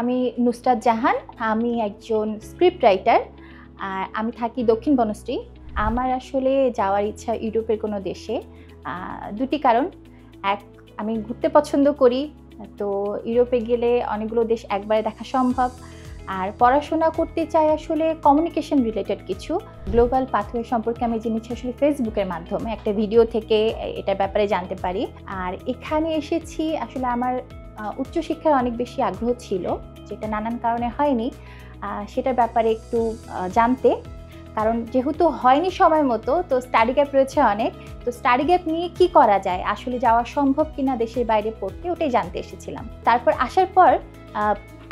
আমি নুসরাত জাহান। আমি একজন স্ক্রিপ্ট রাইটার। আর আমি থাকি দক্ষিণ বনশ্রী। আমার আসলে যাওয়ার ইচ্ছা ইউরোপের কোনো দেশে। দুটি কারণ। এক, আমি ঘুরতে পছন্দ করি, তো ইউরোপে গেলে অনেকগুলো দেশ একবারে দেখা সম্ভব। আর পড়াশোনা করতে চাই আসলে কমিউনিকেশন রিলেটেড কিছু। গ্লোবাল পাথওয়ে সম্পর্কে আমি জেনেছি আসলে ফেসবুকের মাধ্যমে, একটা ভিডিও থেকে এটার ব্যাপারে জানতে পারি। আর এখানে এসেছি আসলে আমার উচ্চশিক্ষার অনেক বেশি আগ্রহ ছিল, যেটা নানান কারণে হয়নি, সেটার ব্যাপারে একটু জানতে। কারণ যেহেতু হয়নি সময় মতো, তো স্টাডি গ্যাপ রয়েছে অনেক। তো স্টাডি গ্যাপ নিয়ে কি করা যায়, আসলে যাওয়া সম্ভব কিনা দেশের বাইরে পড়তে, ওটাই জানতে এসেছিলাম। তারপর আসার পর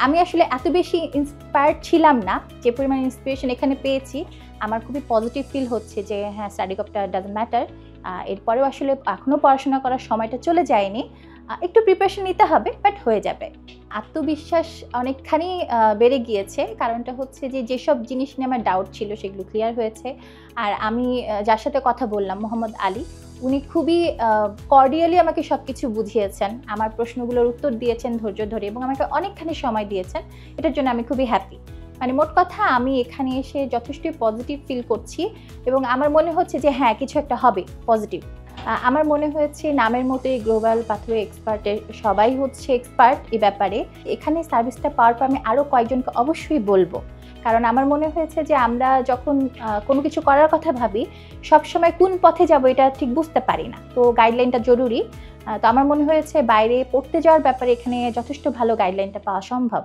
আমি আসলে এত বেশি ইন্সপায়ার্ড ছিলাম না, যে পরিমাণ ইন্সপিরেশন এখানে পেয়েছি আমার খুবই পজিটিভ ফিল হচ্ছে যে হ্যাঁ, স্টাডি গ্যাপটা ডাজন্ট ম্যাটার। এরপরেও আসলে এখনও পড়াশোনা করার সময়টা চলে যায়নি, একটু প্রিপারেশন নিতে হবে, বাট হয়ে যাবে। আত্মবিশ্বাস অনেকখানি বেড়ে গিয়েছে। কারণটা হচ্ছে যে যেসব জিনিস নিয়ে আমার ডাউট ছিল সেগুলো ক্লিয়ার হয়েছে। আর আমি যার সাথে কথা বললাম, মোহাম্মদ আলী, উনি খুবই কর্ডিয়ালি আমাকে সব কিছু বুঝিয়েছেন, আমার প্রশ্নগুলোর উত্তর দিয়েছেন ধৈর্য ধরে, এবং আমাকে অনেকখানি সময় দিয়েছেন। এটার জন্য আমি খুবই হ্যাপি। মানে মোট কথা, আমি এখানে এসে যথেষ্টই পজিটিভ ফিল করছি, এবং আমার মনে হচ্ছে যে হ্যাঁ, কিছু একটা হবে পজিটিভ। আমার মনে হয়েছে নামের মতোই গ্লোবাল পাথওয়ে এক্সপার্টের সবাই হচ্ছে এক্সপার্ট এই ব্যাপারে। এখানে সার্ভিসটা পাওয়ার পর আমি আরও কয়েকজনকে অবশ্যই বলবো। কারণ আমার মনে হয়েছে যে আমরা যখন কোনো কিছু করার কথা ভাবি, সবসময় কোন পথে যাব এটা ঠিক বুঝতে পারি না, তো গাইডলাইনটা জরুরি। তো আমার মনে হয়েছে বাইরে পড়তে যাওয়ার ব্যাপারে এখানে যথেষ্ট ভালো গাইডলাইনটা পাওয়া সম্ভব।